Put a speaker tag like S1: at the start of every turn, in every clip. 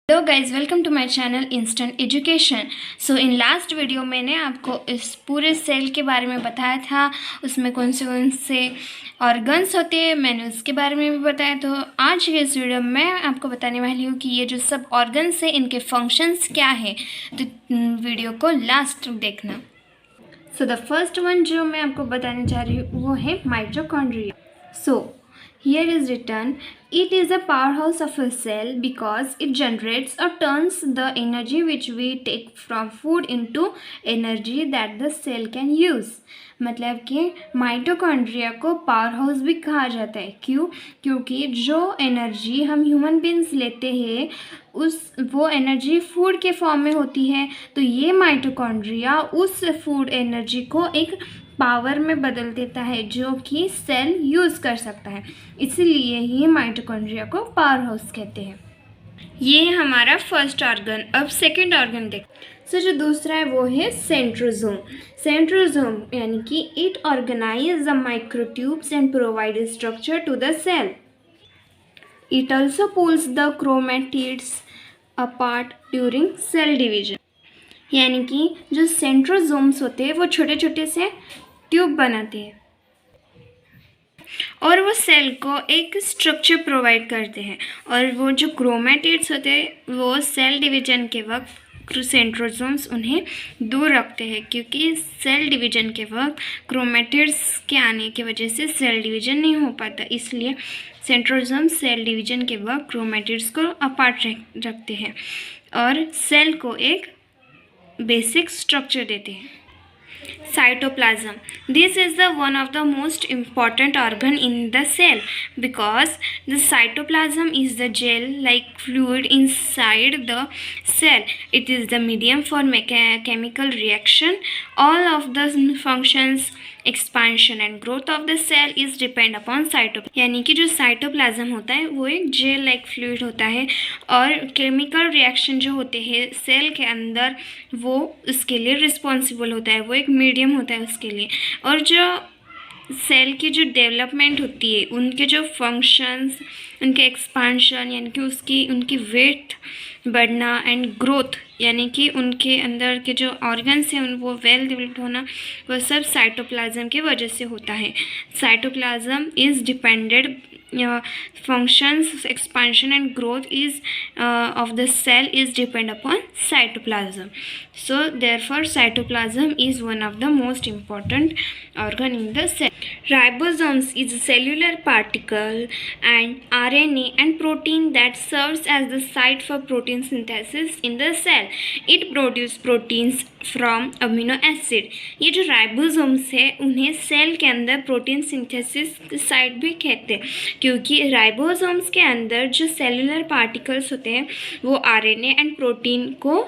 S1: Hello guys, welcome to my channel instant education. So in last video मैंने आपको इस पूरे सेल के बारे में बताया था, उसमें कौन से ऑर्गन्स होते हैं मैंने उसके बारे में भी बताया। तो आज के इस वीडियो में मैं आपको बताने वाली हूँ कि ये जो सब ऑर्गन्स हैं इनके फंक्शंस क्या है। तो वीडियो को लास्ट देखना। सो द फर्स्ट वन जो मैं आपको बताने जा रही हूँ वो है mitochondria. So here is written, it is a powerhouse of a cell because it generates or turns the energy which we take from food into energy that the cell can use। मतलब कि mitochondria को power house भी कहा जाता है। क्यों? क्योंकि जो एनर्जी हम ह्यूमन बींग्स लेते हैं वो एनर्जी फूड के फॉर्म में होती है। तो ये माइटोकॉन्ड्रिया उस फूड एनर्जी को एक पावर में बदल देता है जो कि सेल यूज़ कर सकता है। इसीलिए ये माइटोकॉन्ड्रिया को पावर हाउस कहते हैं। ये हमारा फर्स्ट ऑर्गन। अब सेकंड ऑर्गन देख। सो जो दूसरा है वो है सेंट्रोसोम। सेंट्रोसोम यानी कि it organise the microtubes and provide structure to the cell. It also pulls the chromatids apart during cell division. यानी कि जो सेंट्रोसोम्स होते हैं वो छोटे छोटे से ट्यूब बनाते हैं और वो सेल को एक स्ट्रक्चर प्रोवाइड करते हैं। और वो जो क्रोमैटिड्स होते हैं वो सेल डिवीजन के वक्त सेंट्रोसोम्स उन्हें दूर रखते हैं, क्योंकि सेल डिवीजन के वक्त क्रोमैटिड्स के आने की वजह से सेल डिवीजन नहीं हो पाता। इसलिए सेंट्रोसोम्स सेल डिवीजन के वक्त क्रोमैटिड्स को अपार्ट रखते हैं और सेल को एक बेसिक स्ट्रक्चर देते हैं। Cytoplasm. This is the one of the most important organ in the cell because the cytoplasm is the gel-like fluid inside the cell. It is the medium for chemical reaction. All of the functions, expansion and growth of the cell is depend upon cytoplasm। यानी कि जो cytoplasm होता है वो एक gel like fluid होता है और केमिकल रिएक्शन जो होते हैं सेल के अंदर वो उसके लिए रिस्पॉन्सिबल होता है, वो एक मीडियम होता है उसके लिए। और जो सेल की जो डेवलपमेंट होती है, उनके जो फंक्शंस, उनके एक्सपांशन यानी कि उनकी वेट बढ़ना एंड ग्रोथ यानी कि उनके अंदर के जो ऑर्गन्स हैं वो वेल डेवलप्ड होना, वह सब साइटोप्लाज्म की वजह से होता है। Cytoplasm is depended functions, expansion and growth is of the cell is depend upon cytoplasm. So therefore cytoplasm is one of the most important organ in the cell. Ribosomes is a cellular particle and RNA and protein that serves as the site for protein synthesis in the cell. It produces proteins from amino acid. ये जो ribosomes है उन्हें cell के अंदर protein synthesis site भी कहते हैं, क्योंकि राइबोसोम्स के अंदर जो सेलुलर पार्टिकल्स होते हैं वो आरएनए एंड प्रोटीन को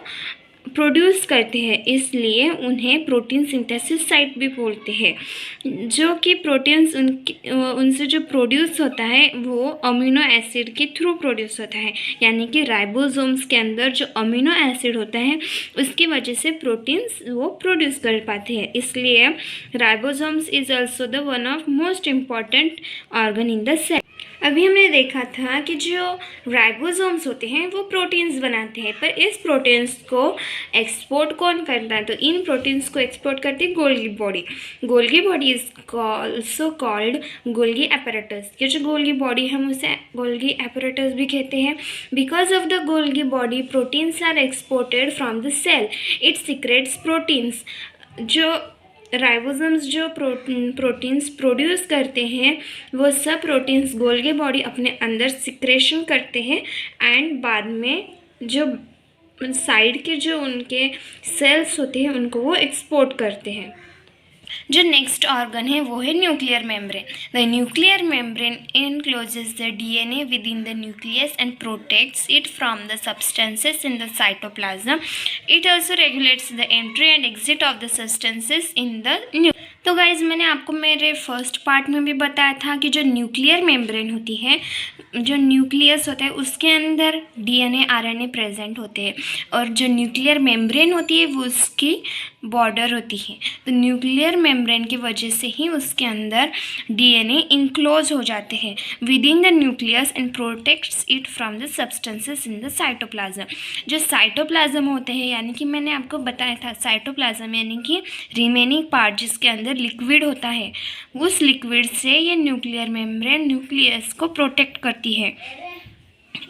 S1: प्रोड्यूस करते हैं, इसलिए उन्हें प्रोटीन सिंथेसिस साइट भी बोलते हैं। जो कि प्रोटीन्स उनसे जो प्रोड्यूस होता है वो अमीनो एसिड के थ्रू प्रोड्यूस होता है। यानी कि राइबोसोम्स के अंदर जो अमीनो एसिड होता है उसकी वजह से प्रोटीन्स वो प्रोड्यूस कर पाते हैं। इसलिए ribosomes is also the one of most important organ in the cell. अभी हमने देखा था कि जो राइबोसोम्स होते हैं वो प्रोटीन्स बनाते हैं, पर इस प्रोटीन्स को एक्सपोर्ट कौन करता है? तो इन प्रोटीन्स को एक्सपोर्ट करती है Golgi body. Golgi body is also called Golgi apparatus. ये जो गोल्गी बॉडी हम उसे गोल्गी एपरेटस भी कहते हैं। Because of the Golgi body proteins are exported from the cell. It secretes proteins. जो राइबोसोम्स जो प्रोटीन्स प्रोड्यूस करते हैं वो सब प्रोटीन्स गोल्गी बॉडी अपने अंदर सिक्रेशन करते हैं एंड बाद में जो साइड के जो उनके सेल्स होते हैं उनको वो एक्सपोर्ट करते हैं। जो नेक्स्ट ऑर्गन है वो है nuclear membrane. The nuclear membrane encloses the DNA within the nucleus and protects it from the substances in the cytoplasm. It also regulates the entry and exit of the substances in the nucleus. तो guys मैंने आपको मेरे first part में भी बताया था कि जो न्यूक्लियर मेम्ब्रेन होती है, जो न्यूक्लियस होता है उसके अंदर डीएनए आरएनए प्रेजेंट होते हैं और जो न्यूक्लियर मेम्ब्रेन होती है वो उसकी बॉर्डर होती है। तो न्यूक्लियर मेम्ब्रेन की वजह से ही उसके अंदर डीएनए इनक्लोज हो जाते हैं with in the nucleus and protects it from the substances in the cytoplasm. जो साइटोप्लाज्म होते हैं, यानी कि मैंने आपको बताया था साइटोप्लाज्म यानी कि रिमेनिंग पार्ट जिसके अंदर लिक्विड होता है, उस लिक्विड से ये न्यूक्लियर मेम्ब्रेन न्यूक्लियस को प्रोटेक्ट करती है।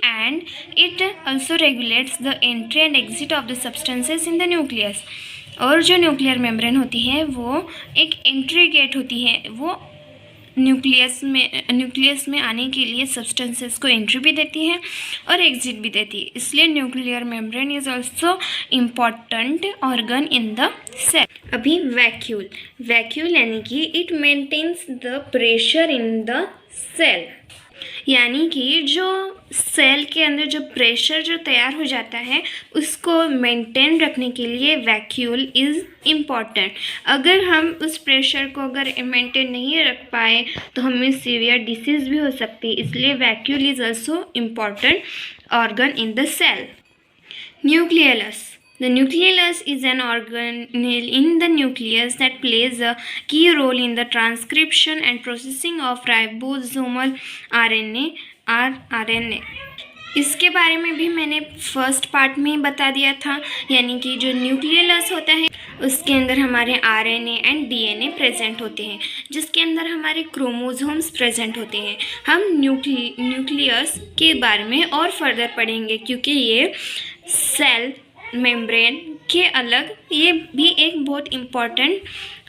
S1: And it also regulates the entry and exit of the substances in the nucleus। और जो न्यूक्लियर मेम्ब्रेन होती है वो एक एंट्री गेट होती है, वो न्यूक्लियस में आने के लिए सब्सटेंसेस को एंट्री भी देती है और एग्जिट भी देती है। इसलिए nuclear membrane is also important organ in the cell. अभी वैक्यूल यानी कि it maintains the pressure in the cell, यानी कि जो सेल के अंदर जो प्रेशर जो तैयार हो जाता है उसको मेंटेन रखने के लिए वैक्यूल इज़ इम्पॉर्टेंट। अगर हम उस प्रेशर को अगर मेंटेन नहीं रख पाए तो हमें सीवियर डिसीज़ भी हो सकती है। इसलिए vacuole is also important organ in the cell. Nucleus. The nucleus is an organelle in the nucleus that plays a key role in the transcription and processing of ribosomal RNA। इसके बारे में भी मैंने फर्स्ट पार्ट में ही बता दिया था, यानी कि जो न्यूक्लियस होता है उसके अंदर हमारे आरएनए एंड डीएनए प्रेजेंट होते हैं, जिसके अंदर हमारे क्रोमोसोम्स प्रेजेंट होते हैं। हम न्यूक्लियस के बारे में और फर्दर पढ़ेंगे क्योंकि ये सेल मेम्ब्रेन के अलग ये भी एक बहुत इम्पॉर्टेंट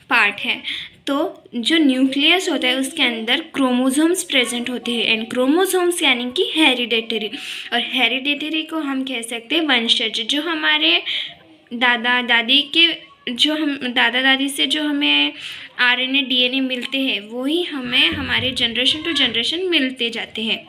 S1: पार्ट है। तो जो न्यूक्लियस होता है उसके अंदर क्रोमोसोम्स प्रेजेंट होते हैं एंड क्रोमोसोम्स यानी कि हेरिडेटरी, और हेरिडेटरी को हम कह सकते हैं वंशज। जो हमारे दादा दादी से जो हमें आरएनए डीएनए मिलते हैं वही हमें हमारे जनरेशन टू जनरेशन मिलते जाते हैं।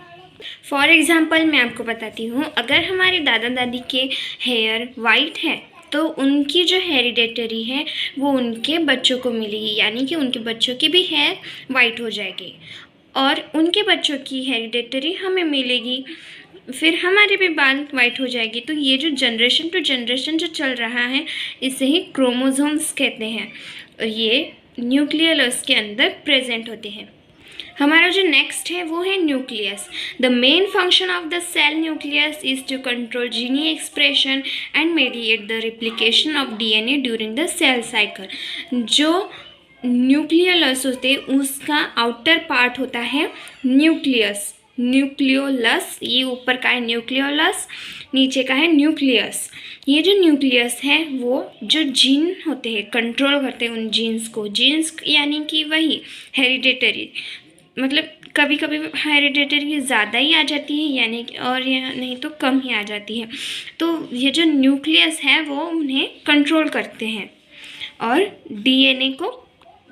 S1: फॉर एग्ज़ाम्पल मैं आपको बताती हूँ, अगर हमारे दादा दादी के हेयर वाइट है तो उनकी जो हेरिडेटरी है वो उनके बच्चों को मिलेगी, यानी कि उनके बच्चों की भी हेयर वाइट हो जाएगी और उनके बच्चों की हेरिडेटरी हमें मिलेगी, फिर हमारे भी बाल वाइट हो जाएगी। तो ये जो जनरेशन टू जनरेशन जो चल रहा है इसे ही क्रोमोसोम्स कहते हैं और ये न्यूक्लियस के अंदर प्रेजेंट होते हैं। हमारा जो नेक्स्ट है वो है nucleus. The main function of the cell nucleus is to control gene expression and mediate the replication of DNA during the cell cycle. जो न्यूक्लियस होते हैं उसका आउटर पार्ट होता है न्यूक्लियस, न्यूक्लियोलस। ये ऊपर का है न्यूक्लियोलस, नीचे का है न्यूक्लियस। ये जो न्यूक्लियस है वो जो जीन होते हैं कंट्रोल करते हैं उन जीन्स को। जीन्स यानी कि वही हेरिडेटरी, मतलब कभी कभी हेरिडेटरी ज़्यादा ही आ जाती है यानी और या नहीं तो कम ही आ जाती है। तो ये जो न्यूक्लियस है वो उन्हें कंट्रोल करते हैं और डीएनए को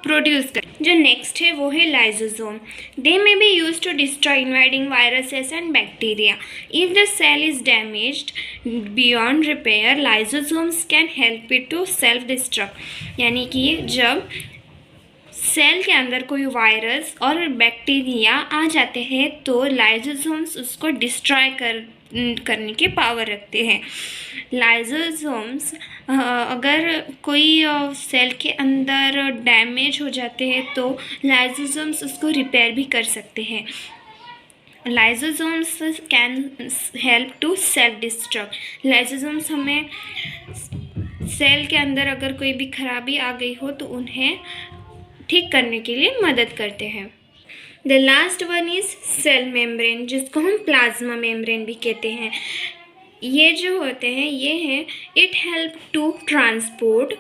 S1: प्रोड्यूस कर। जो नेक्स्ट है वो है lysosome. They may be use to destroy invading viruses and bacteria. If the cell is damaged beyond repair, lysosomes can help it to self destruct. यानी कि जब सेल के अंदर कोई वायरस और बैक्टीरिया आ जाते हैं तो लाइसोसोम्स उसको डिस्ट्रॉय करने की पावर रखते हैं। लाइसोसोम्स अगर कोई सेल के अंदर डैमेज हो जाते हैं तो लाइसोसोम्स उसको रिपेयर भी कर सकते हैं। Lysosomes can help to self destruct. Lysosomes हमें सेल के अंदर अगर कोई भी खराबी आ गई हो तो उन्हें ठीक करने के लिए मदद करते हैं। The last one is cell membrane, जिसको हम प्लाज्मा मेम्ब्रेन भी कहते हैं। ये जो होते हैं ये हैं it help to transport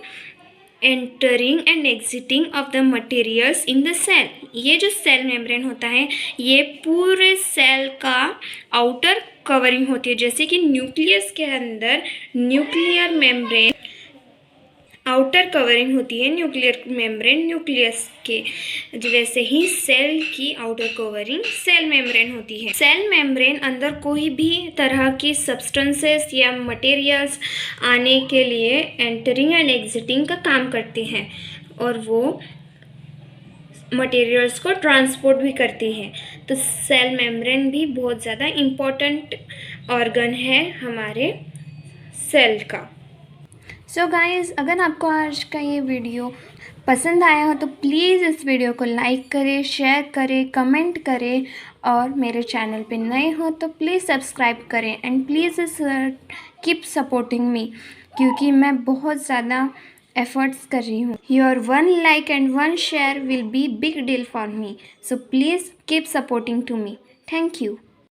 S1: entering and exiting of the materials in the cell. ये जो सेल मेम्ब्रेन होता है ये पूरे सेल का आउटर कवरिंग होती है। जैसे कि न्यूक्लियस के अंदर न्यूक्लियर मेम्ब्रेन आउटर कवरिंग होती है, न्यूक्लियर मेम्ब्रेन न्यूक्लियस के, वैसे ही सेल की आउटर कवरिंग सेल मेम्ब्रेन होती है। सेल मेम्ब्रेन अंदर कोई भी तरह की सब्सटेंसेस या मटेरियल्स आने के लिए एंटरिंग एंड एग्जिटिंग का काम करते हैं और वो मटेरियल्स को ट्रांसपोर्ट भी करती है। तो सेल मेम्ब्रेन भी बहुत ज़्यादा इम्पोर्टेंट ऑर्गन है हमारे सेल का। सो गाइज़, अगर आपको आज का ये वीडियो पसंद आया हो तो प्लीज़ इस वीडियो को लाइक करें, शेयर करें, कमेंट करें और मेरे चैनल पे नए हो तो प्लीज़ सब्सक्राइब करें and please keep supporting me, क्योंकि मैं बहुत ज़्यादा एफर्ट्स कर रही हूँ. Your 1 like and 1 share will be big deal for me. So please keep supporting to me. Thank you.